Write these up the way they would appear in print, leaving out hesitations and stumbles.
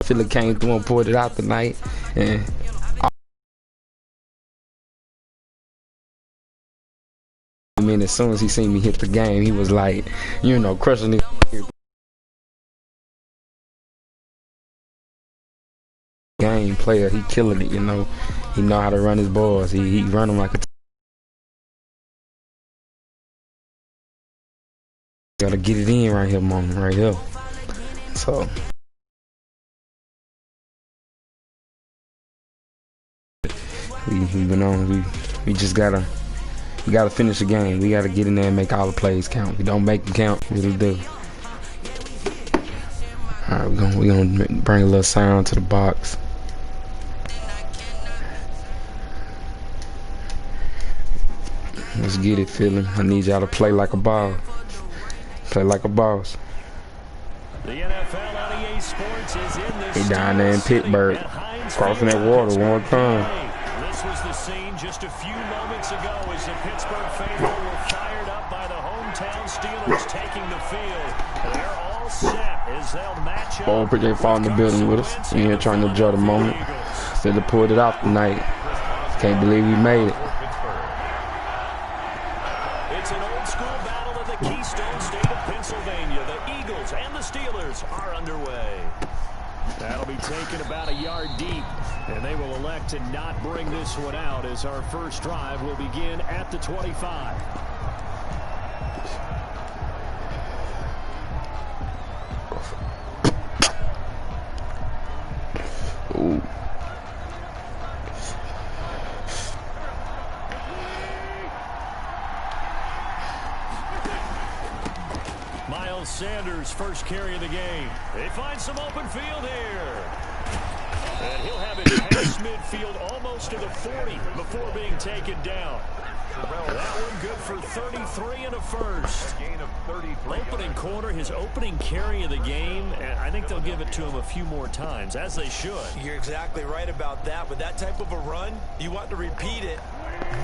Philly came through and pulled it out tonight. And I mean, as soon as he seen me hit the game, he was like, you know, crushing the game player. He killing it, you know. He know how to run his balls. He run them like a gotta get it in right here, moment, right here. So we been on. We just gotta finish the game. We gotta get in there and make all the plays count. We don't make them count, we really do. All right, we gonna bring a little sound to the box. Let's get it, Philly. I need y'all to play like a ball. Play like a boss. The NFL on EA Sports is in this. He down there in Pittsburgh, crossing that water one more time. This was the scene just a few moments ago as the Pittsburgh faithful were fired up by the hometown Steelers taking the field. They're all set as they'll match up. Ball pretty fall in the building with us. We here trying to enjoy the moment. Instead of pulled it off tonight. Can't believe we made it. It's an old school battle of the Keystone State of Pennsylvania. The Eagles and the Steelers are underway. That'll be taken about a yard deep, and they will elect to not bring this one out as our first drive will begin at the 25. Ooh. Sanders' first carry of the game. They find some open field here. And he'll have it past midfield almost to the 40 before being taken down. That one good for 33 and a first. Opening quarter, his opening carry of the game, and I think they'll give it to him a few more times, as they should. You're exactly right about that. With that type of a run, you want to repeat it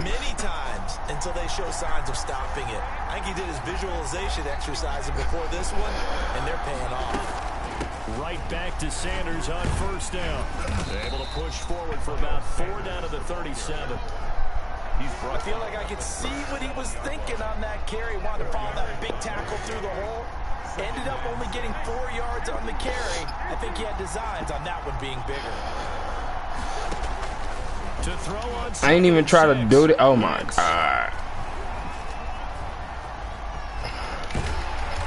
many times until they show signs of stopping it. I think he did his visualization exercising before this one, and they're paying off. Right back to Sanders on first down. Able to push forward for about 4 down to the 37. I feel like I could see what he was thinking on that carry. Wanted to follow that big tackle through the hole. Ended up only getting 4 yards on the carry. I think he had designs on that one being bigger. To throw on I ain't even try to do it. Oh my God.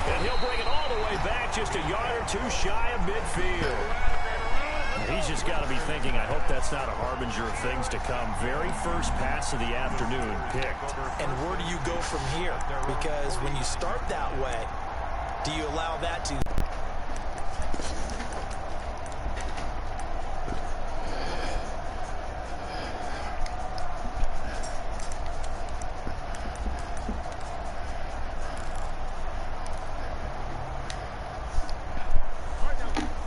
And he'll bring it all the way back, just a yard or two shy of midfield. He's just got to be thinking, I hope that's not a harbinger of things to come. Very first pass of the afternoon picked. And where do you go from here? Because when you start that way, do you allow that to...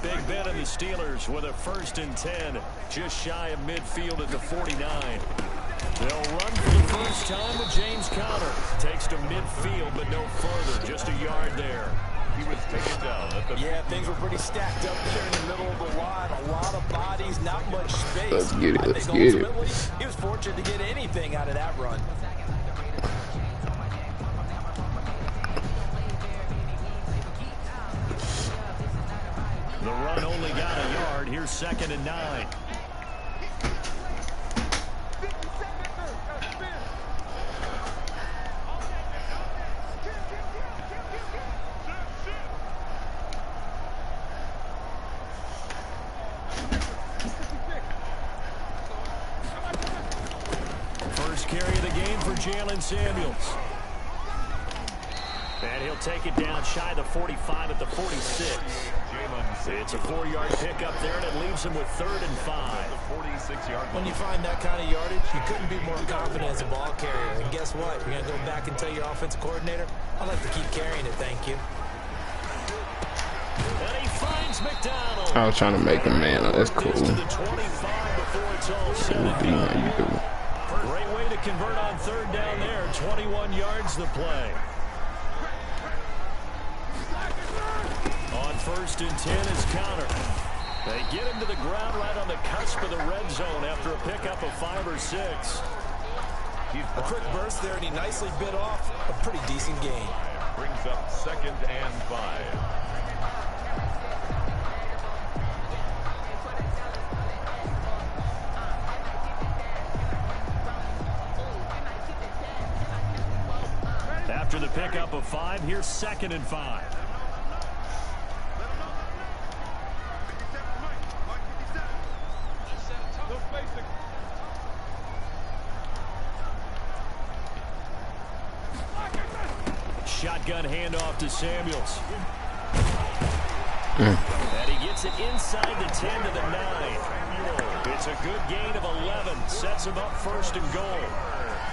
Big Ben and the Steelers with a 1st and 10, just shy of midfield at the 49. They'll run for the first time with James Conner. Takes to midfield, but no further, just a yard there. He was taken down. Yeah, things were pretty stacked up there in the middle of the line. A lot of bodies, not much space. Let's get it, let's get it. He was fortunate to get anything out of that run. The run only got a yard. Here's 2nd and 9. First carry of the game for Jalen Samuels. And he'll take it down shy of the 45 at the 46. It's a 4-yard pickup there, and it leaves him with 3rd and 5. When you find that kind of yardage, you couldn't be more confident as a ball carrier. And guess what? You're going to go back and tell your offensive coordinator, I'd like to keep carrying it, thank you. And he finds McDonald. I was trying to make him, man. That's cool. To the 25 before it's all said and done. Great way to convert on 3rd down there. 21 yards the play. On 1st and 10 is Conner. They get him to the ground right on the cusp of the red zone after a pickup of 5 or 6. A quick burst there, and he nicely bit off a pretty decent gain. Brings up 2nd and 5. After the pickup of 5, here's 2nd and 5. Shotgun handoff to Samuels. And he gets it inside the 10 to the 9. It's a good gain of 11. Sets him up 1st and goal.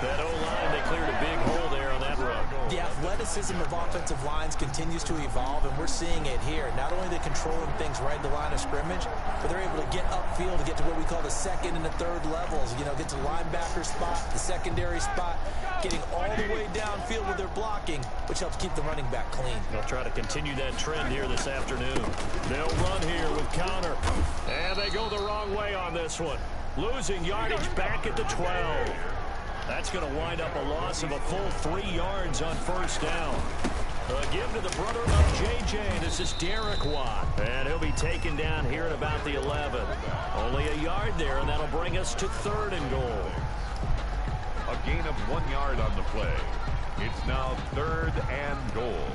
That O-line, they cleared a big hole there on that run. The athleticism of offensive lines continues to evolve, and we're seeing it here. Not only are they controlling things right in the line of scrimmage, but they're able to get upfield to get to what we call the 2nd and the 3rd levels. You know, get to the linebacker spot, the secondary spot, getting all the way downfield with their blocking, which helps keep the running back clean. They'll try to continue that trend here this afternoon. They'll run here with Connor. And they go the wrong way on this one. Losing yardage back at the 12. That's going to wind up a loss of a full 3 yards on 1st down. Give to the brother of J.J. This is Derek Watt. And he'll be taken down here at about the 11. Only a yard there, and that'll bring us to 3rd and goal. A gain of 1 yard on the play. It's now 3rd and goal.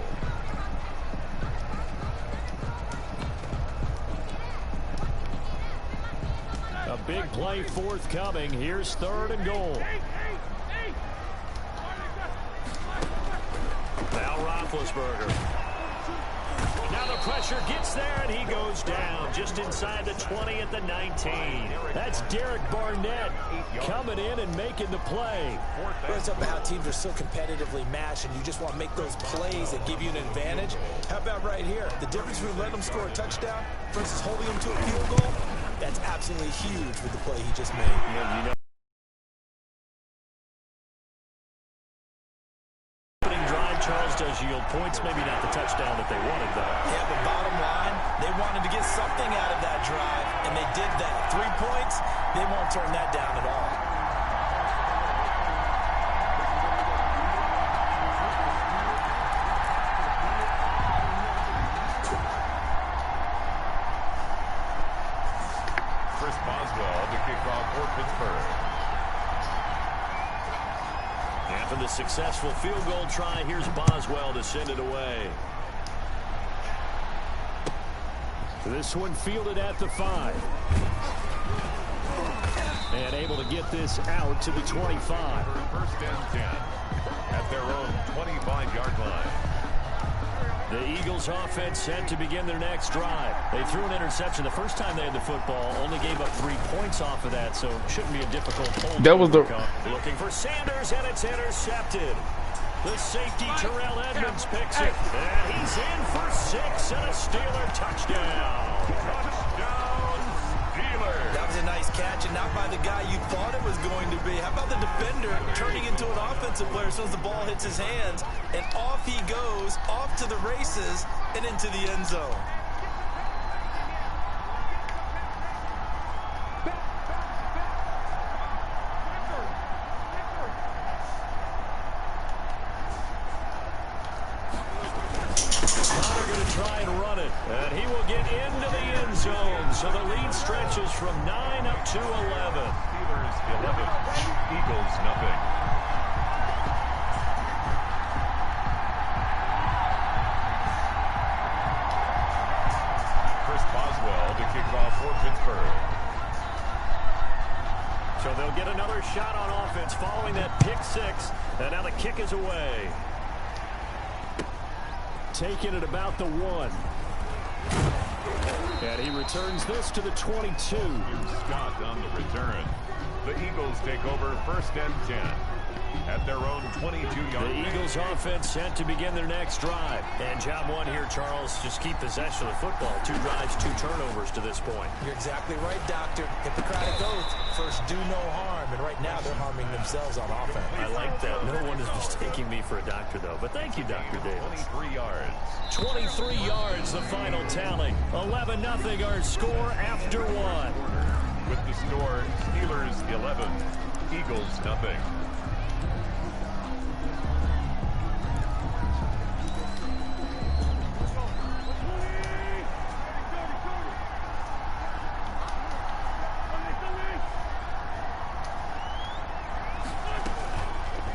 A big play forthcoming. Here's 3rd and goal. Now Roethlisberger. Now the pressure gets there, and he goes down just inside the 20 at the 19. That's Derek Barnett coming in and making the play. It's up to how teams are so competitively matched, and you just want to make those plays that give you an advantage. How about right here? The difference between letting them score a touchdown versus holding them to a field goal, that's absolutely huge with the play he just made. Yeah, you know. Charles does yield points, maybe not the touchdown that they wanted, though. Yeah, but bottom line, they wanted to get something out of that drive, and they did that. 3 points, they won't turn that down at all. Chris Boswell to kick off for Pittsburgh. After the successful field goal try, here's Boswell to send it away. This one fielded at the 5. And able to get this out to the 25. 1st and 10 at their own 25-yard line. The Eagles offense set to begin their next drive. They threw an interception the first time they had the football, only gave up 3 points off of that, so it shouldn't be a difficult hold. That was the looking for Sanders, and it's intercepted. The safety Terrell Edmonds picks it, and he's in for 6 and a Steeler touchdown. Touchdown, Steelers. That was a nice catch, and not by the guy you thought it was going to be. How about the defender turning into an offensive player as soon as the ball hits his hands, and off he goes, off to the races, and into the end zone. Try and run it, and he will get into the end zone. So the lead stretches from 9 up to 11. Steelers 11, Eagles nothing. Chris Boswell to kick off for Pittsburgh. So they'll get another shot on offense following that pick 6, and now the kick is away. Taking it about the 1. And he returns this to the 22. Here's Scott on the return. The Eagles take over 1st and 10. at their own 22-yard. The Eagles offense set to begin their next drive. And job one here, Charles, just keep possession of the football. 2 drives, 2 turnovers to this point. You're exactly right, Doctor. Hippocratic oath. First, do no harm. And right now, they're harming themselves on offense. I like that. No one is mistaking me for a doctor, though. But thank you, Dr. Davis. 23 yards. 23 yards, the final tally. 11-0 our score after 1. With the score, Steelers 11, Eagles nothing.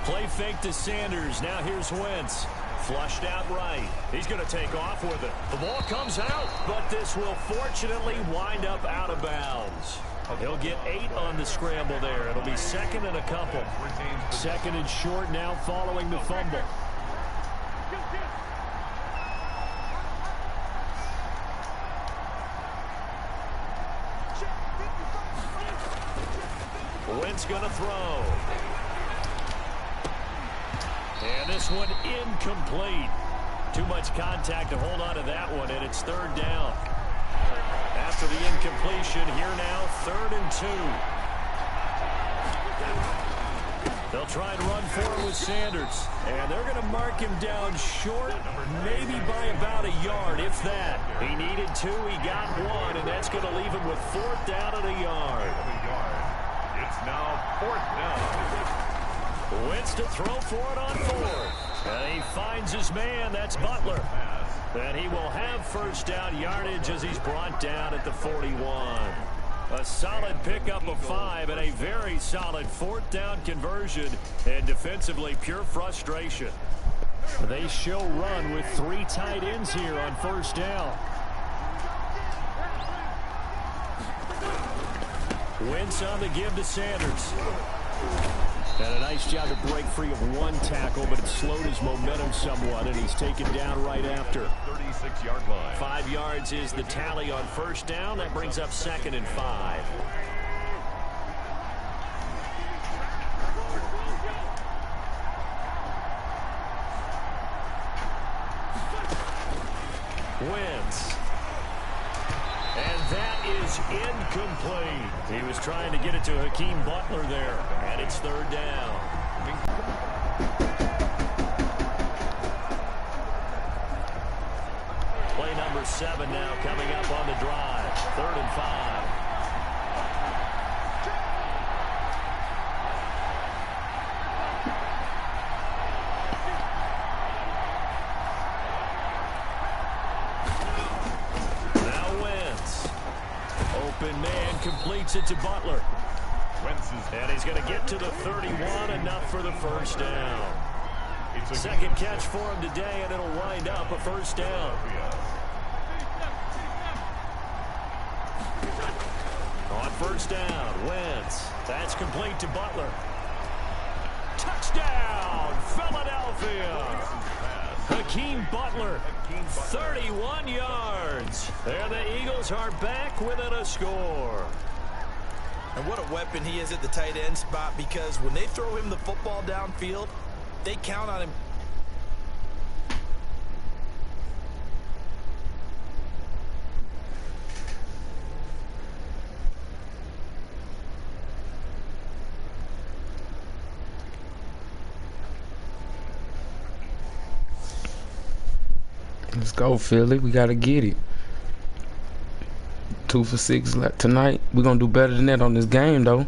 Play fake to Sanders. Now here's Wentz. Flushed out right. He's going to take off with it. The ball comes out, but this will fortunately wind up out of bounds. He'll get 8 on the scramble there. It'll be second and a couple. Second and short now following the fumble. Wentz going to throw. And this one incomplete. Too much contact to hold on to that one, and it's 3rd down. After the incompletion, here now, 3rd and 2. They'll try and run for it with Sanders. And they're going to mark him down short, maybe by about a yard, if that. He needed 2, he got 1, and that's going to leave him with 4th down and a yard. It's now 4th down. Wentz to throw for it on 4th. And he finds his man. That's Butler. And he will have 1st down yardage as he's brought down at the 41. A solid pickup of 5 and a very solid 4th down conversion. And defensively, pure frustration. They show run with 3 tight ends here on 1st down. Wentz on the give to Sanders. And a nice job to break free of 1 tackle, but it slowed his momentum somewhat, and he's taken down right after. 36-yard line. 5 yards is the tally on 1st down. That brings up 2nd and 5. Wentz. And that is incomplete. He was trying to get it to Hakeem Butler there, and it's 3rd down. Play number 7 now coming up on the drive. 3rd and 5. Man completes it to Butler. And he's going to get to the 31, enough for the 1st down. Second catch for him today, and it'll wind up a 1st down. On 1st down, Wentz. That's complete to Butler. Touchdown, Philadelphia. Hakeem Butler, 31 yards. And the Eagles are back within a score. And what a weapon he is at the tight end spot, because when they throw him the football downfield, they count on him. Let's go, Philly. We got to get it. 2 for 6 tonight. We're going to do better than that on this game, though.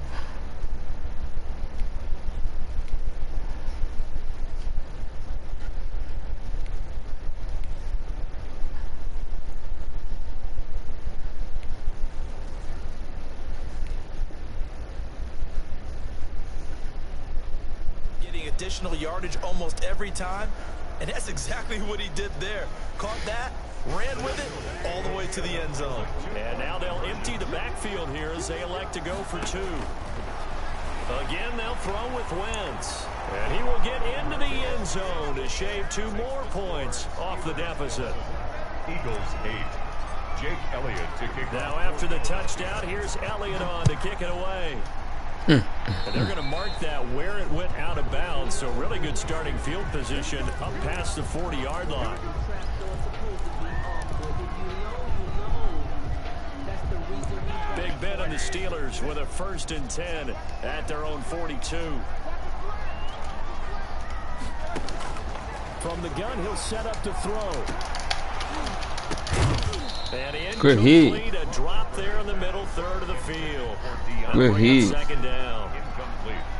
Getting additional yardage almost every time. And that's exactly what he did there. Caught that, ran with it, all the way to the end zone. And now they'll empty the backfield here as they elect to go for 2. Again, they'll throw with Wentz. And he will get into the end zone to shave 2 more points off the deficit. Eagles 8. Jake Elliott to kick. Now after the touchdown, here's Elliott on to kick it away. And they're going to mark that where it went out of bounds. So really good starting field position up past the 40-yard line. Big bet on the Steelers with a 1st and 10 at their own 42. From the gun, he'll set up to throw. And good hit. A drop there in the middle third of the field. Good hit. Second down.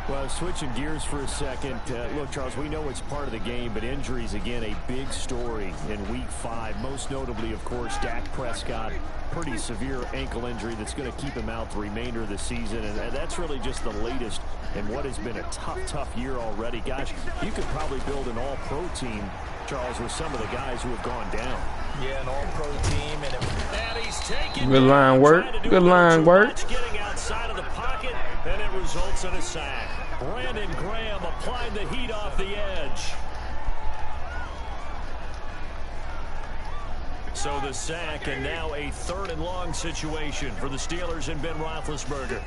Well, switching gears for a second. Look, Charles, we know it's part of the game, but injuries, again, a big story in Week 5. Most notably, of course, Dak Prescott. Pretty severe ankle injury that's going to keep him out the remainder of the season. And that's really just the latest in what has been a tough year already. Gosh, you could probably build an all-pro team, Charles, with some of the guys who have gone down. Yeah, an all-pro team. And he's taking good line work. Good line work. Getting outside of the pocket, and it results in a sack. Brandon Graham applied the heat off the edge. So the sack, and now a 3rd and long situation for the Steelers and Ben Roethlisberger.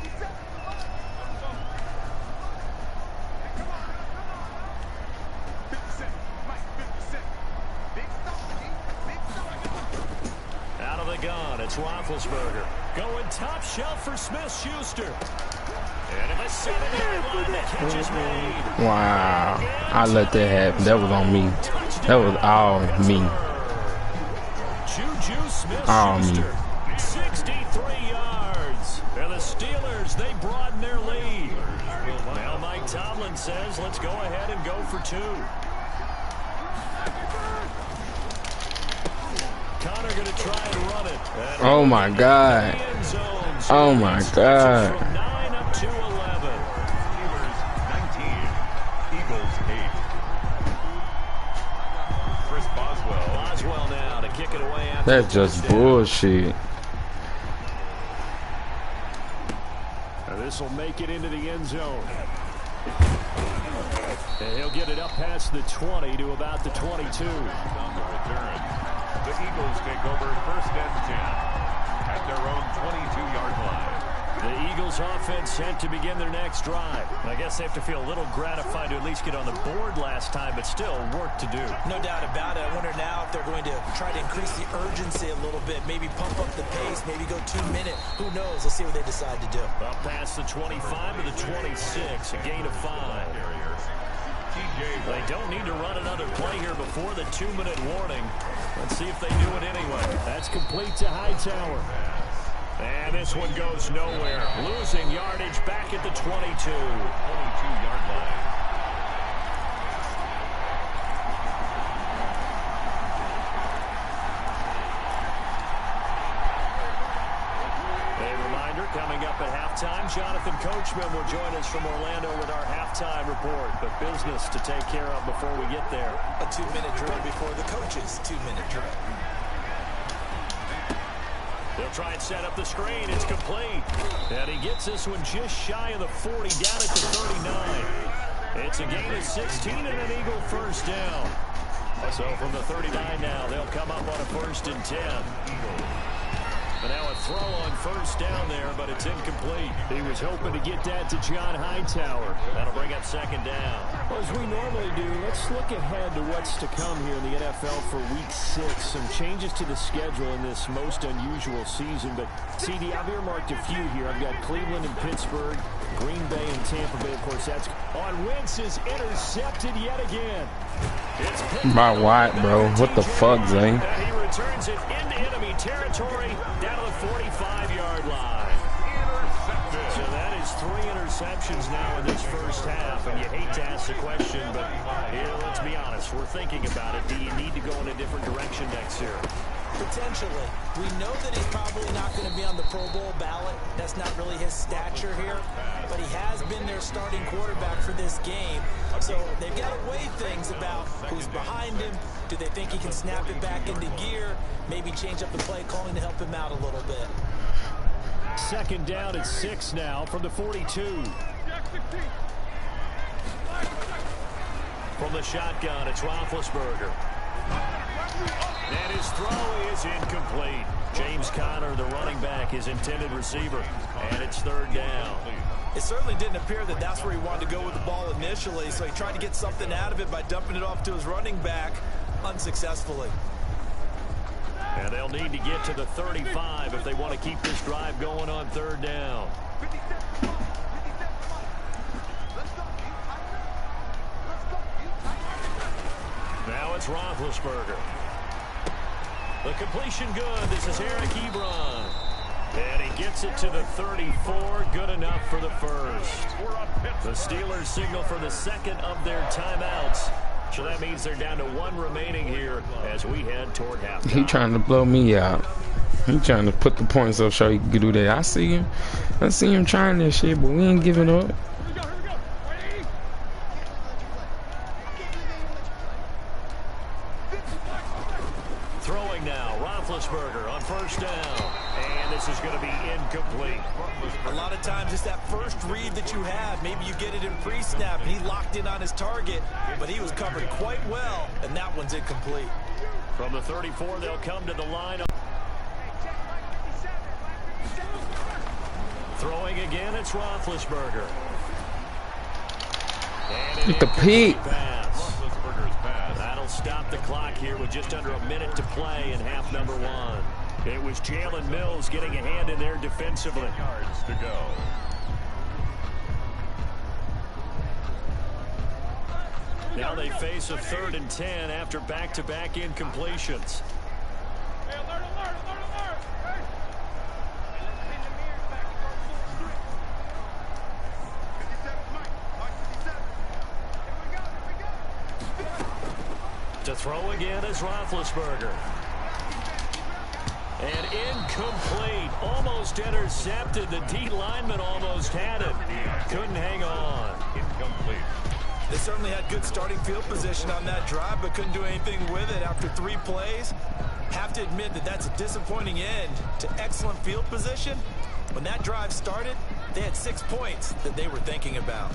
Out of the gun, it's Roethlisberger. Going top shelf for Smith-Schuster. And if a 7-yard line, the catch is made. Wow. I let that happen. That was on me. That was all me. Juju Smith-Schuster, 63 yards. And the Steelers, they broaden their lead. Now Mike Tomlin says, let's go ahead and go for 2. Connor going to try and run it. Oh, my God. Oh, my God. From 9 up to 11. Steelers 19, Eagles 8. Chris Boswell. Boswell now to kick it away after That's just bullshit. This will make it into the end zone. And he'll get it up past the 20 to about the 22. On the return, the Eagles take over 1st and 10 at their own 22-yard line. The Eagles offense sent to begin their next drive. I guess they have to feel a little gratified to at least get on the board last time, but still work to do. no doubt about it. I wonder now if they're going to try to increase the urgency a little bit, maybe pump up the pace, maybe go 2-minute. Who knows? Let's see what they decide to do. Up past the 25 to the 26, a gain of 5. They don't need to run another play here before the 2-minute warning. Let's see if they do it anyway. That's complete to Hightower. And this one goes nowhere. Losing yardage back at the 22-yard line. Coming up at halftime, Jonathan Coachman will join us from Orlando with our halftime report. But business to take care of before we get there. A 2-minute drill before the coach's 2-minute drill. They'll try and set up the screen. It's complete. And he gets this one just shy of the 40, down at the 39. It's a gain of 16 and an Eagle 1st down. So from the 39 now, they'll come up on a 1st and 10. And now a throw on 1st down there, but it's incomplete. He was hoping to get that to John Hightower. That'll bring up 2nd down. Well, as we normally do, let's look ahead to what's to come here in the NFL for Week 6. Some changes to the schedule in this most unusual season. But, CD, I've earmarked a few here. I've got Cleveland and Pittsburgh, Green Bay and Tampa Bay. Of course, that's on. Wentz is intercepted yet again. My White, bro. What the fuck, Zane? And he returns it into enemy territory down to the 45-yard line. So that is 3 interceptions now in this 1st half. And you hate to ask the question, but here, let's be honest. We're thinking about it. Do you need to go in a different direction next year? Potentially. We know that he's probably not going to be on the Pro Bowl ballot. That's not really his stature here. But he has been their starting quarterback for this game. So they've got to weigh things about who's behind him. Do they think he can snap it back into gear? Maybe change up the play calling to help him out a little bit. 2nd down at 6 now from the 42. From the shotgun, it's Roethlisberger. And his throw is incomplete. James Conner, the running back, his intended receiver. And it's third down. It certainly didn't appear that that's where he wanted to go with the ball initially, so he tried to get something out of it by dumping it off to his running back unsuccessfully. And they'll need to get to the 35 if they want to keep this drive going on third down. Now it's Roethlisberger. The completion good. This is Eric Ebron. And he gets it to the 34. Good enough for the first. The Steelers signal for the second of their timeouts. So that means they're down to one remaining here as we head toward halftime. He trying to blow me out. He trying to put the points up so he can do that. I see him trying that shit, but we ain't giving up. Throwing now, Roethlisberger on first down. And this is going to be incomplete. A lot of times it's that first read that you have. Maybe you get it in pre-snap and he locked in on his target, but he was covered quite well, and that one's incomplete. From the 34, they'll come to the line. Throwing again, it's Roethlisberger. With the peak. That'll stop the clock here with just under a minute to play in half number one. It was Jalen Mills getting a hand in there defensively. Yards to go. Now they face a 3rd and 10 after back-to-back incompletions. To throw again is Roethlisberger. And incomplete. Almost intercepted. The D lineman almost had it. Couldn't hang on. Incomplete. They certainly had good starting field position on that drive, but couldn't do anything with it after 3 plays. Have to admit that that's a disappointing end to excellent field position. When that drive started, they had 6 points that they were thinking about.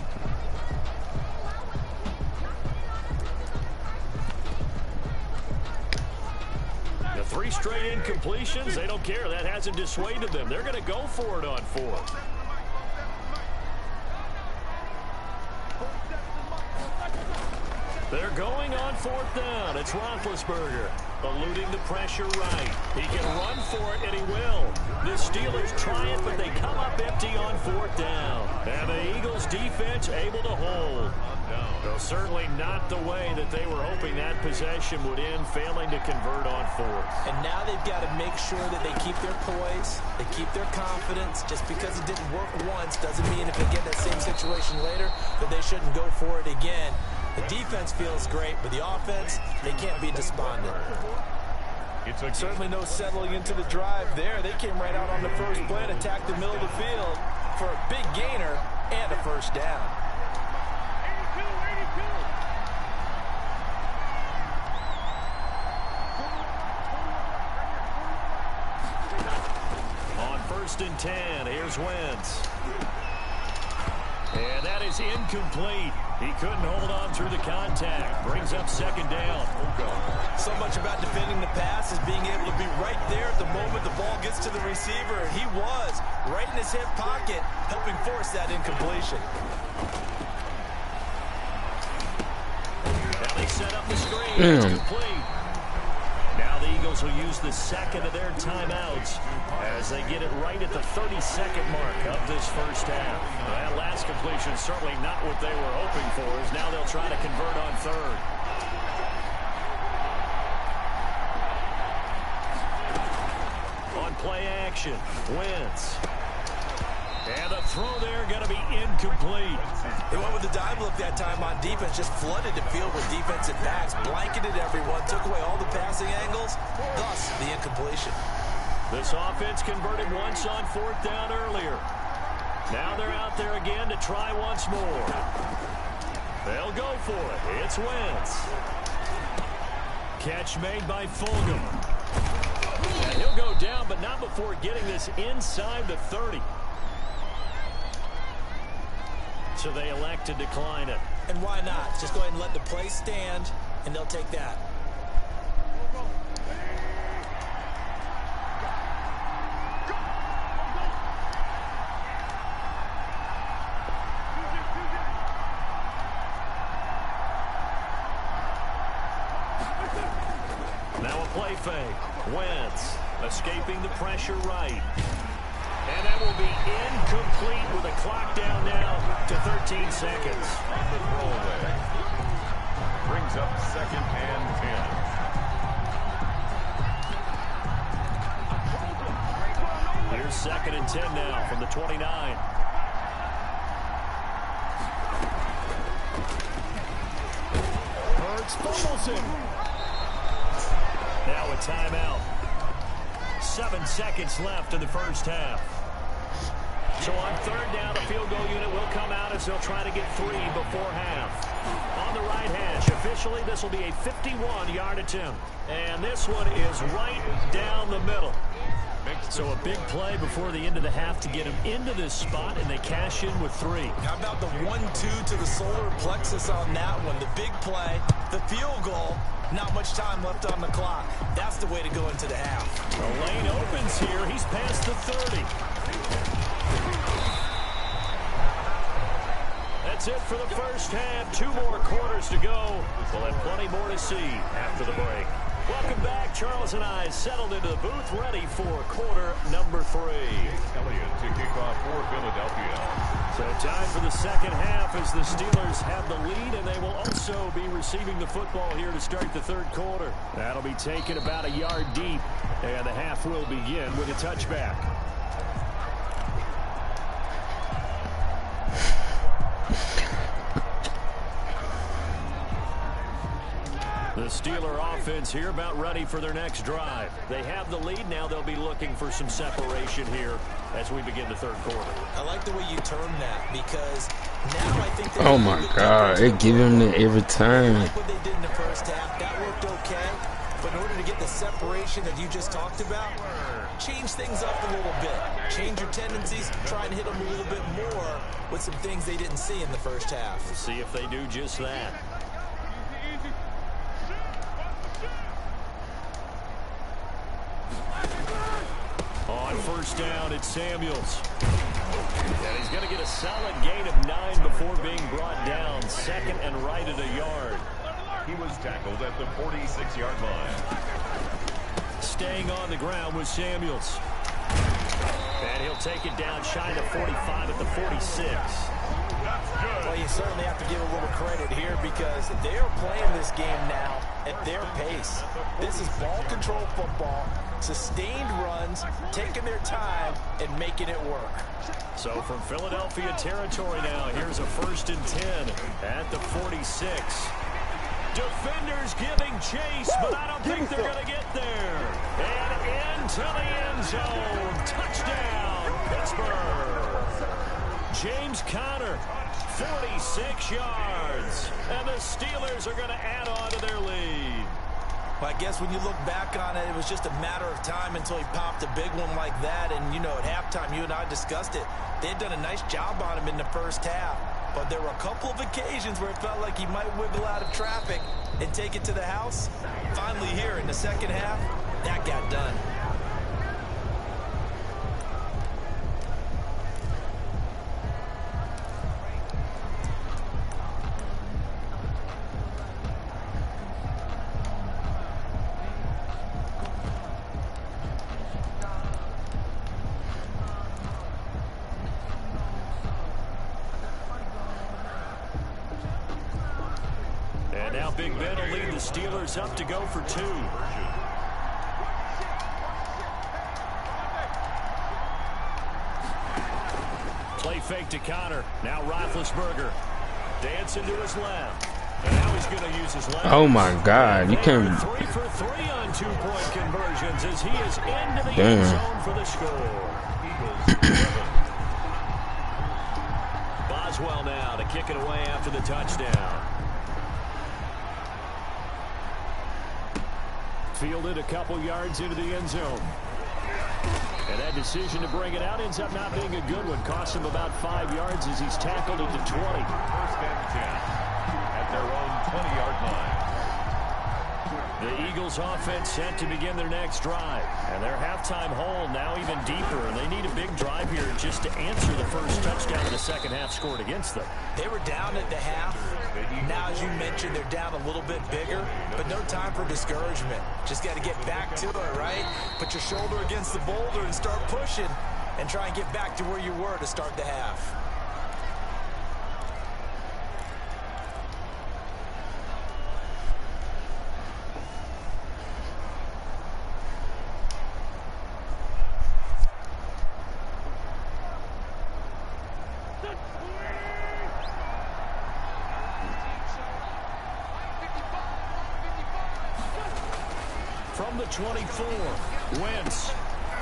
The 3 straight incompletions, they don't care. That hasn't dissuaded them. They're going to go for it on 4th. They're going on 4th down. It's Roethlisberger eluding the pressure right. He can run for it, and he will. The Steelers try it, but they come up empty on 4th down. And the Eagles defense able to hold. Well, certainly not the way that they were hoping that possession would end, failing to convert on 4th. And now they've got to make sure that they keep their poise, they keep their confidence. Just because it didn't work once doesn't mean if they get that same situation later that they shouldn't go for it again. The defense feels great, but the offense, they can't be despondent. Certainly no settling into the drive there. They came right out on the first play and attacked the middle of the field for a big gainer and a first down. On 1st and 10, here's Wentz. And that is incomplete. He couldn't hold on through the contact. Brings up 2nd down. So much about defending the pass is being able to be right there at the moment the ball gets to the receiver. And he was right in his hip pocket, helping force that incompletion. Now they set up the screen. It's complete. Now the Eagles will use the 2nd of their timeouts as they get it right at the 32nd mark of this first half. That last completion certainly not what they were hoping for, as now they'll try to convert on 3rd. On play action, Wentz. And the throw there going to be incomplete. They went with the dive look that time on defense, just flooded the field with defensive backs, blanketed everyone, took away all the passing angles, thus the incompletion. This offense converted once on 4th down earlier. Now they're out there again to try once more. They'll go for it. It's Wentz. Catch made by Fulgham. And he'll go down, but not before getting this inside the 30. So they elect to decline it. And why not? Just go ahead and let the play stand, and they'll take that. fake. Wentz escaping the pressure right. And that will be incomplete with a clock down now to 13 seconds. On the throwaway. Brings up 2nd and 10. Here's 2nd and 10 now from the 29. Hurts fumbles him. Now a timeout. 7 seconds left in the first half. So on 3rd down, the field goal unit will come out as they'll try to get 3 before half. On the right hash, officially this will be a 51-yard attempt. And this one is right down the middle. So a big play before the end of the half to get him into this spot, and they cash in with 3. How about the 1-2 to the solar plexus on that one? The big play, the field goal, not much time left on the clock. That's the way to go into the half. The lane opens here. He's past the 30. That's it for the first half. 2 more quarters to go. We'll have plenty more to see after the break. Welcome back. Charles and I settled into the booth, ready for quarter number 3. Elliott to kick off for Philadelphia. So time for the second half as the Steelers have the lead, and they will also be receiving the football here to start the 3rd quarter. That'll be taken about a yard deep, and the half will begin with a touchback. The Steeler offense here about ready for their next drive. They have the lead. Now they'll be looking for some separation here as we begin the 3rd quarter. I like the way you term that because now I think oh my God, they give him it every time. Like what they did in the first half, that worked okay. But in order to get the separation that you just talked about, change things up a little bit. Change your tendencies, try and hit them a little bit more with some things they didn't see in the first half. We'll see if they do just that. On 1st down, it's Samuels. And he's going to get a solid gain of 9 before being brought down. 2nd and right at a yard. He was tackled at the 46-yard line. Staying on the ground was Samuels. And he'll take it down shy of 45 at the 46. Well, you certainly have to give a little credit here because they're playing this game now at their pace. This is ball control football, sustained runs, taking their time, and making it work. So from Philadelphia territory now, here's a 1st and 10 at the 46. Defenders giving chase, but I don't think they're going to get there. And into the end zone. Touchdown, Pittsburgh. James Conner, 46 yards. And the Steelers are going to add on to their lead. Well, I guess when you look back on it, it was just a matter of time until he popped a big one like that. And, you know, at halftime, you and I discussed it. They had done a nice job on him in the first half. But there were a couple of occasions where it felt like he might wiggle out of traffic and take it to the house. Finally here in the second half, that got done. And now Big Ben will lead the Steelers up to go for 2. Play fake to Conner. Now Roethlisberger. Dancing to his left. And now he's going to use his left. Oh my God, you can't. 3 for 3 on 2-point conversions as he is into the end zone for the score. Boswell now to kick it away after the touchdown. Fielded a couple yards into the end zone. And that decision to bring it out ends up not being a good one. Cost him about 5 yards as he's tackled at the 20. 1st and 10 at their own 20-yard line. The Eagles offense set to begin their next drive. And their halftime hole now even deeper. And they need a big drive here just to answer the first touchdown of the second half scored against them. They were down at the half. Now, as you mentioned, they're down a little bit bigger, but no time for discouragement. Just got to get back to it, right? Put your shoulder against the boulder and start pushing and try and get back to where you were to start the half. From the 24, Wentz.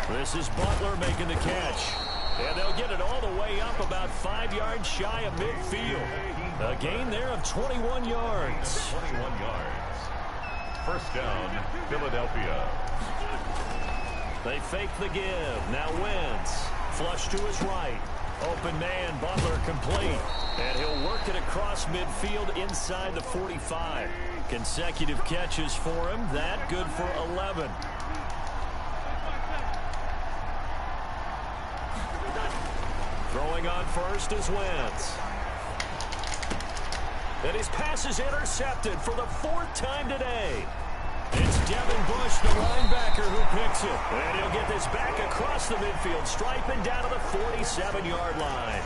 This is Butler making the catch. And they'll get it all the way up about 5 yards shy of midfield. A gain there of 21 yards. 21 yards. First down, Philadelphia. They fake the give. Now Wentz. Flush to his right. Open man, Butler complete. And he'll work it across midfield inside the 45. Consecutive catches for him. That good for 11. Throwing on first is Wentz. And his pass is intercepted for the 4th time today. It's Devin Bush, the linebacker, who picks it. And he'll get this back across the midfield stripe and down to the 47-yard line.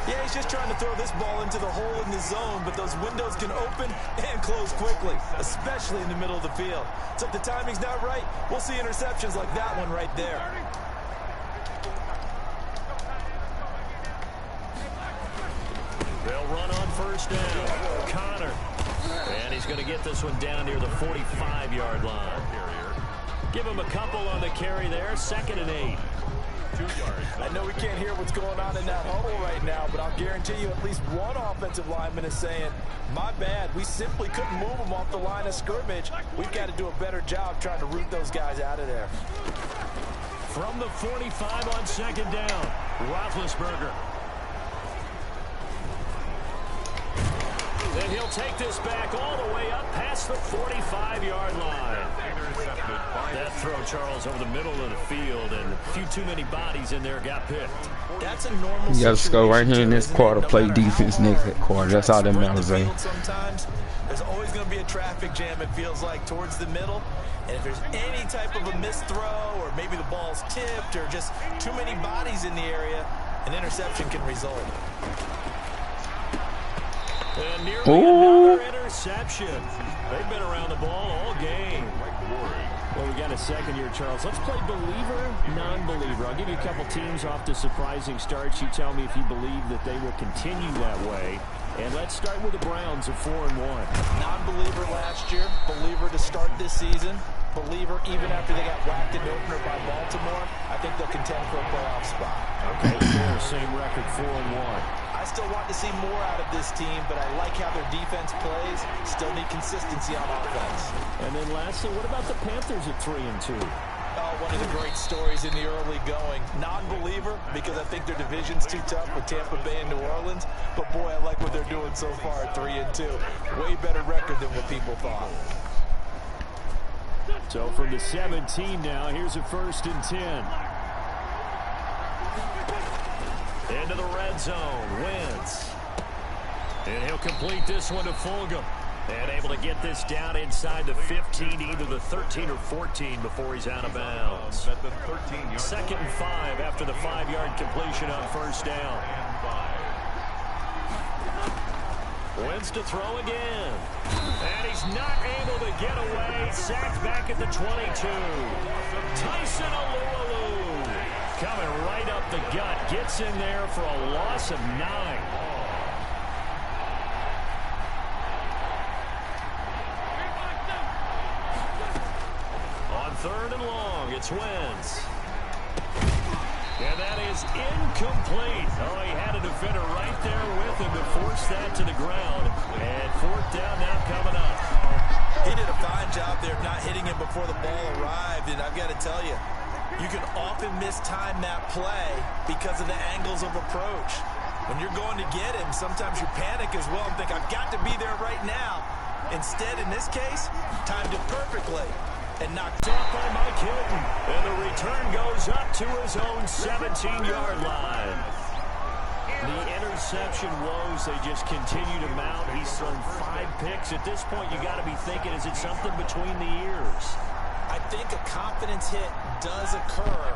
Yeah, he's just trying to throw this ball into the hole in the zone, but those windows can open and close quickly, especially in the middle of the field. So if the timing's not right, we'll see interceptions like that one right there. They'll run on first down. Connor. And he's going to get this one down near the 45-yard line. Give him a couple on the carry there. 2nd and 8. 2 yards. I know we can't hear what's going on in that huddle right now, but I'll guarantee you at least one offensive lineman is saying, my bad, we simply couldn't move them off the line of scrimmage. We've got to do a better job trying to root those guys out of there. From the 45 on 2nd down, Roethlisberger. And he'll take this back all the way up past the 45-yard line. That throw, Charles, over the middle of the field, and a few too many bodies in there got picked. That's a normal You got to go right here in this quarter, play defense next quarter. That's all that matters. Sometimes there's always going to be a traffic jam, it feels like, towards the middle. And if there's any type of a missed throw, or maybe the ball's tipped, or just too many bodies in the area, an interception can result. And nearly another interception. They've been around the ball all game. Well, we got a second here, Charles. Let's play believer, non-believer. I'll give you a couple teams off to surprising starts. You tell me if you believe that they will continue that way. And let's start with the Browns at 4-1. Non-believer last year, believer to start this season. Believer even after they got whacked in the opener by Baltimore. I think they'll contend for a playoff spot. Okay, Bears, same record, 4-1. I still want to see more out of this team, but I like how their defense plays. Still need consistency on offense. And then lastly, what about the Panthers at 3-2? Oh, one of the great stories in the early going. Non-believer, because I think their division's too tough with Tampa Bay and New Orleans. But boy, I like what they're doing so far at 3-2. Way better record than what people thought. So from the 17 now, here's a 1st and 10. Into the red zone, Wentz. And he'll complete this one to Fulgham. And able to get this down inside the 15, either the 13 or 14 before he's out of bounds. 2nd and 5 after the 5-yard completion on first down. Wentz to throw again. And he's not able to get away. Sacked back at the 22. Tyson Alualu coming right up the gut. Gets in there for a loss of 9. On 3rd and long, it's Wentz. And that is incomplete. Oh, he had a defender right there with him to force that to the ground. And 4th down now coming up. He did a fine job there of not hitting him before the ball arrived. And I've got to tell you, you can often mistime that play because of the angles of approach. When you're going to get him, sometimes you panic as well and think, I've got to be there right now. Instead, in this case, timed it perfectly and knocked off by Mike Hilton. And the return goes up to his own 17-yard line. The interception woes, they just continue to mount. He's thrown 5 picks. At this point, you got to be thinking, is it something between the ears? I think a confidence hit does occur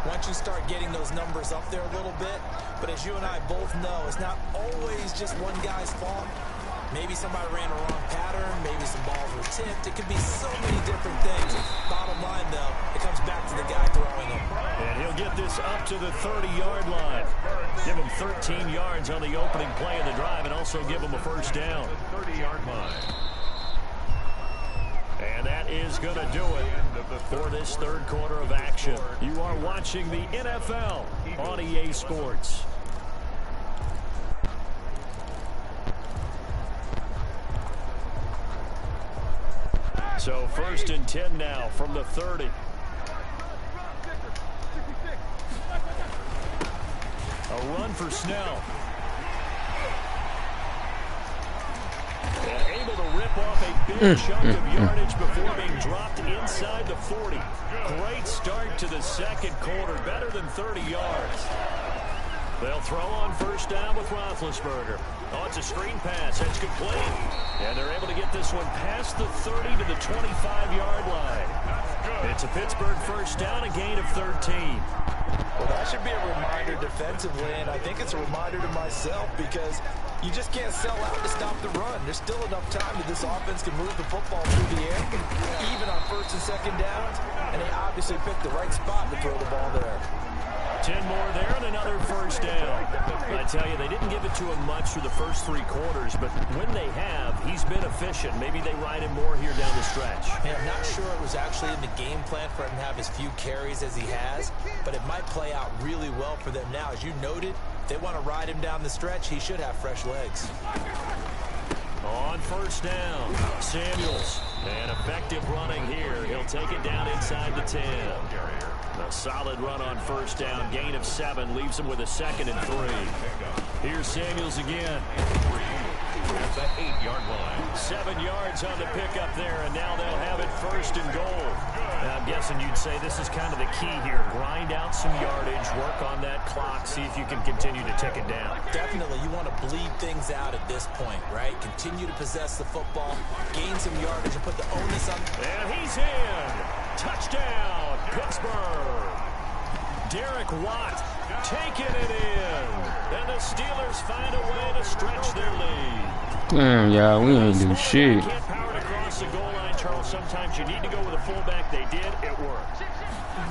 once you start getting those numbers up there a little bit. But as you and I both know, it's not always just one guy's fault. Maybe somebody ran a wrong pattern. Maybe some balls were tipped. It could be so many different things. Bottom line, though, it comes back to the guy throwing them. And he'll get this up to the 30-yard line. Give him 13 yards on the opening play of the drive and also give him a first down. 30-yard line. And that is going to do it for this third quarter of action. You are watching the NFL on EA Sports. So 1st and 10 now from the 30. A run for Snell. And able to rip off a big chunk of yardage before being dropped inside the 40. Great start to the second quarter. Better than 30 yards. They'll throw on first down with Roethlisberger. Oh, it's a screen pass. That's complete. And they're able to get this one past the 30 to the 25-yard line. It's a Pittsburgh first down, a gain of 13. Well, that should be a reminder defensively, and I think it's a reminder to myself because you just can't sell out to stop the run. There's still enough time that this offense can move the football through the air, even on 1st and 2nd downs, and they obviously picked the right spot to throw the ball there. 10 more there and another first down. I tell you, they didn't give it to him much through the first 3 quarters, but when they have, he's been efficient. Maybe they ride him more here down the stretch. Yeah, I'm not sure it was actually in the game plan for him to have as few carries as he has, but it might play out really well for them now. As you noted, if they want to ride him down the stretch, he should have fresh legs. On first down, Samuels. And effective running here. He'll take it down inside the 10. A solid run on first down. Gain of 7. Leaves him with a 2nd and 3. Here's Samuels again. At the 8-yard line. 7 yards on the pickup there, and now they'll have it 1st and goal. I'm guessing you'd say this is kind of the key here. Grind out some yardage, work on that clock, see if you can continue to tick it down. Definitely, you want to bleed things out at this point, right? Continue to possess the football, gain some yardage, and put the onus on. And he's in. Touchdown, Pittsburgh. Derek Watt taking it in. And the Steelers find a way to stretch their lead. Damn, y'all, we ain't do shit. Can't power it across the goal line, Charles. Sometimes you need to go with a fullback. They did. It worked.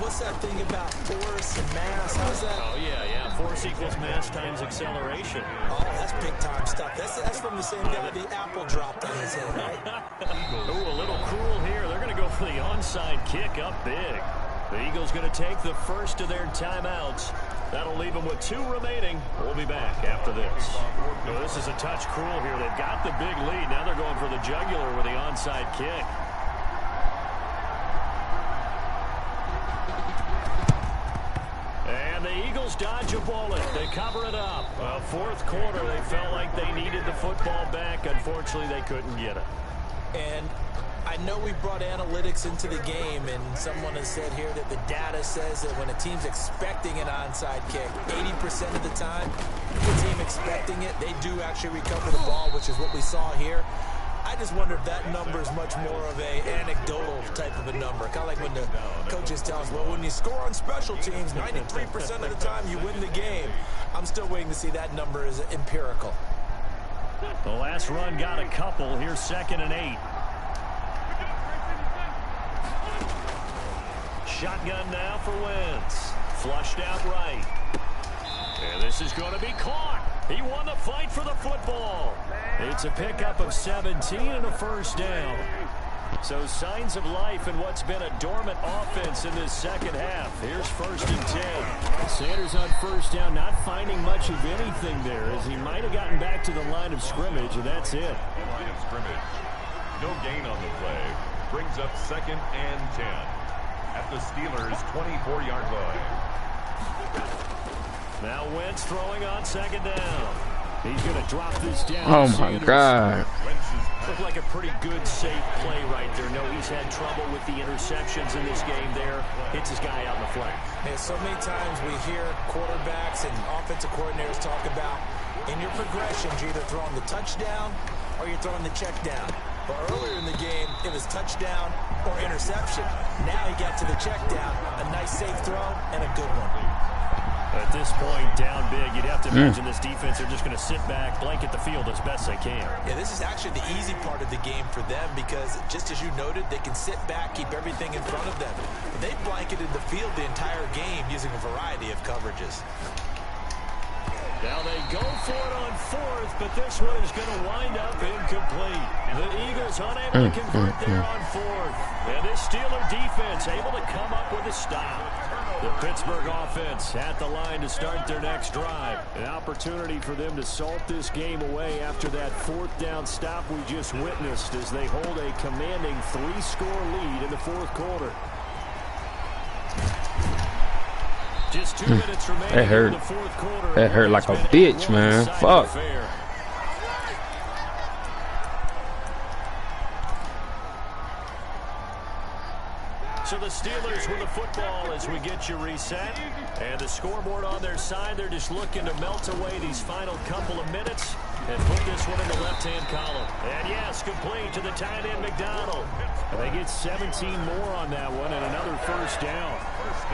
What's that thing about force and mass? How's that? Oh, yeah. Force equals mass times acceleration. Oh, that's big-time stuff. That's from the same guy the apple dropped on his head, right? Ooh, a little cruel here. They're going to go for the onside kick up big. The Eagles going to take the first of their timeouts. That'll leave them with 2 remaining. We'll be back after this. No, this is a touch cruel here. They've got the big lead. Now they're going for the jugular with the onside kick. And the Eagles dodge a bullet. They cover it up. Well, 4th quarter, they felt like they needed the football back. Unfortunately, they couldn't get it. And I know we brought analytics into the game, and someone has said here that the data says that when a team's expecting an onside kick, 80% of the time, the team expecting it, they do actually recover the ball, which is what we saw here. I just wonder if that number is much more of a anecdotal type of a number. Kind of like when the coaches tell us, well, when you score on special teams, 93% of the time you win the game. I'm still waiting to see that number is empirical. The last run got a couple. Here's 2nd and 8. Shotgun now for Wentz. Flushed out right. And this is going to be caught. He won the fight for the football. It's a pickup of 17 and a first down. So signs of life in what's been a dormant offense in this second half. Here's 1st and 10. Sanders on first down, not finding much of anything there, as he might have gotten back to the line of scrimmage, and that's it. Line of scrimmage. No gain on the play. Brings up 2nd and 10. At the Steelers' 24-yard line. Now Wentz throwing on 2nd down. He's going to drop this down. Oh my God. Looked like a pretty good, safe play right there. No, he's had trouble with the interceptions in this game there. Hits his guy out in the flat. And so many times we hear quarterbacks and offensive coordinators talk about in your progressions, you're either throwing the touchdown or you're throwing the check down. But earlier in the game, it was touchdown or interception. Now he got to the check down, a nice safe throw, and a good one. At this point, down big, you'd have to imagine this defense are just going to sit back, blanket the field as best they can. Yeah, this is actually the easy part of the game for them because, just as you noted, they can sit back, keep everything in front of them. They've blanketed the field the entire game using a variety of coverages. Now they go for it on fourth, but this one is going to wind up incomplete. The Eagles unable to convert there on fourth. And this Steeler defense able to come up with a stop. The Pittsburgh offense at the line to start their next drive. An opportunity for them to salt this game away after that fourth down stop we just witnessed as they hold a commanding 3-score lead in the fourth quarter. Just 2 minutes remaining. That hurt. In the fourth quarter. That hurt like a bitch, man. Fuck. So the Steelers with the football as we get you reset. And the scoreboard on their side, they're just looking to melt away these final couple of minutes and put this one in the left-hand column. And yes, complete to the tight end McDonald. And they get 17 more on that one and another first down.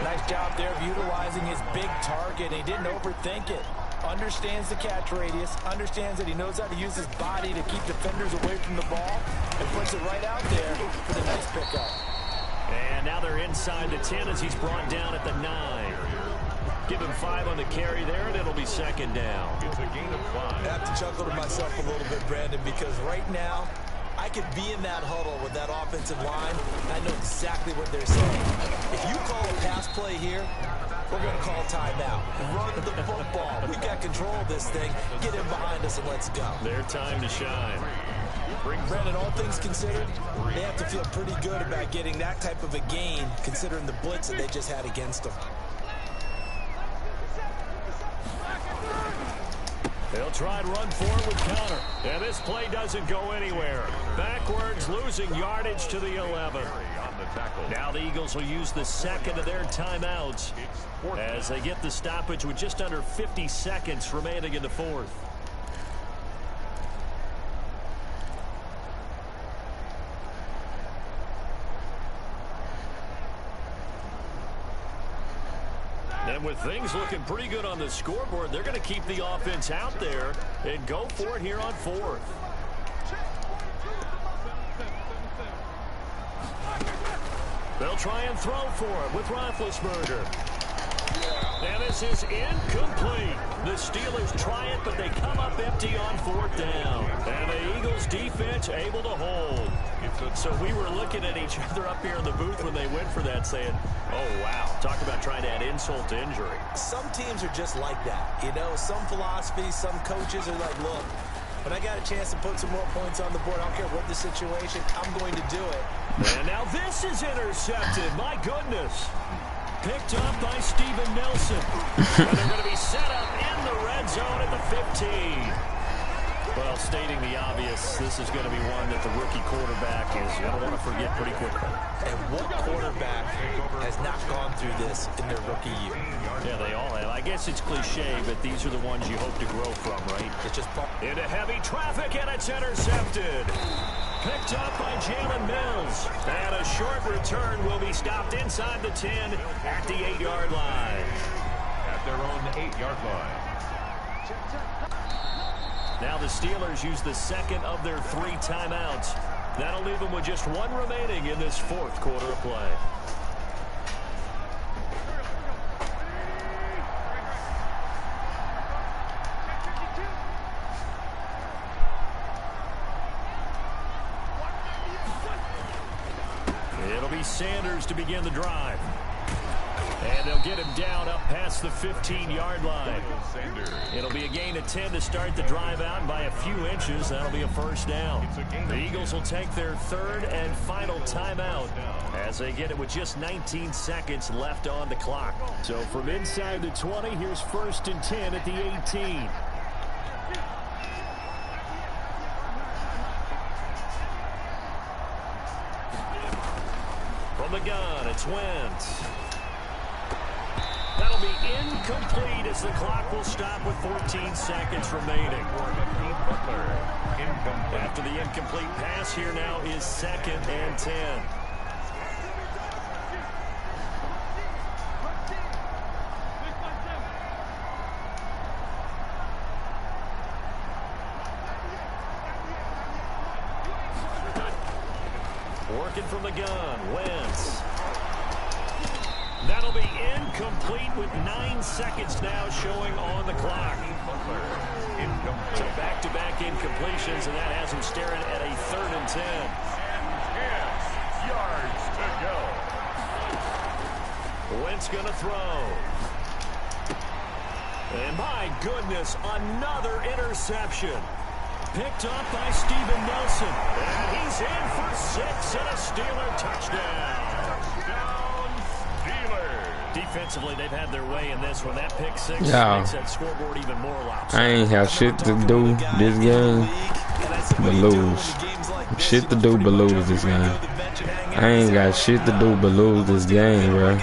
Nice job there of utilizing his big target. He didn't overthink it. Understands the catch radius, understands that he knows how to use his body to keep defenders away from the ball, and puts it right out there for the nice pickup. And now they're inside the 10 as he's brought down at the 9. Give him 5 on the carry there, and it'll be second down. It's a gain of 5. I have to chuckle to myself a little bit, Brandon, because right now, I could be in that huddle with that offensive line, and I know exactly what they're saying. If you call a pass play here, we're going to call timeout. Run the football. We've got control of this thing. Get him behind us and let's go. Their time to shine. Brandon, all things considered, they have to feel pretty good about getting that type of a gain, considering the blitz that they just had against them. They'll try and run forward with Connor. And this play doesn't go anywhere. Backwards, losing yardage to the 11. Now the Eagles will use the second of their timeouts as they get the stoppage with just under 50 seconds remaining in the fourth. And with things looking pretty good on the scoreboard, they're going to keep the offense out there and go for it here on fourth. They'll try and throw for it with Roethlisberger. And this is incomplete. The Steelers try it, but they come up empty on fourth down. And the Eagles defense able to hold. So we were looking at each other up here in the booth when they went for that saying, oh, wow, talk about trying to add insult to injury. Some teams are just like that. You know, some philosophies, some coaches are like, look, when I got a chance to put some more points on the board, I don't care what the situation, I'm going to do it. And now this is intercepted. My goodness. Picked up by Steven Nelson. And they're going to be set up in the red zone at the 15. Well, stating the obvious, this is going to be one that the rookie quarterback is going to want to forget pretty quickly. And what quarterback has not gone through this in their rookie year? Yeah, they all have. I guess it's cliche, but these are the ones you hope to grow from, right? It's just into heavy traffic, and it's intercepted. Picked up by Jalen Mills. And a short return will be stopped inside the 10 at the 8-yard line. At their own 8-yard line. Now the Steelers use the second of their 3 timeouts. That'll leave them with just 1 remaining in this fourth quarter of play. It'll be Sanders to begin the drive. And they'll get him down up past the 15-yard line. It'll be a gain of 10 to start the drive out, and by a few inches, that'll be a first down. The Eagles will take their 3rd and final timeout as they get it with just 19 seconds left on the clock. So from inside the 20, here's 1st and 10 at the 18. It's Wentz. That'll be incomplete as the clock will stop with 14 seconds remaining. After the incomplete pass, here now is 2nd and 10. Working from the gun, Wentz. That'll be incomplete with 9 seconds now showing on the clock. So back-to-back incompletions, and that has him staring at a 3rd and 10. 10 yards to go. Wentz going to throw. And my goodness, another interception. Picked up by Steven Nelson. And he's in for 6 and a Steeler touchdown. Defensively, they've had their way in this one. That pick 6 makes that scoreboard even more lopsided. I ain't have shit to do this game but lose. Shit to do but lose this game. I ain't got shit to do but lose this game, bro.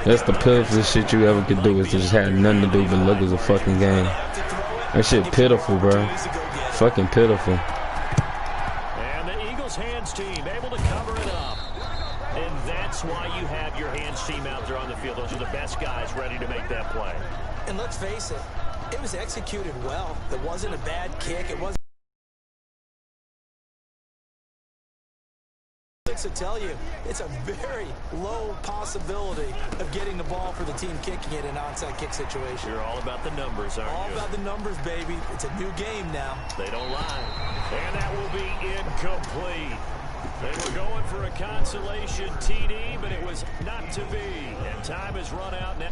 That's the pitifulest shit you ever could do, is to just have nothing to do but look at the fucking game. That shit pitiful, bro. Fucking pitiful. And the Eagles hands team able to cover it up. And that's why you have your hands team out there on the field. Those are the best guys ready to make that play. And let's face it, it was executed well. It wasn't a bad kick. It wasn't. To tell you, it's a very low possibility of getting the ball for the team kicking it in an onside kick situation. You're all about the numbers, aren't you? All about the numbers, baby. It's a new game now. They don't lie. And that will be incomplete. They were going for a consolation TD, but it was not to be. And time has run out now.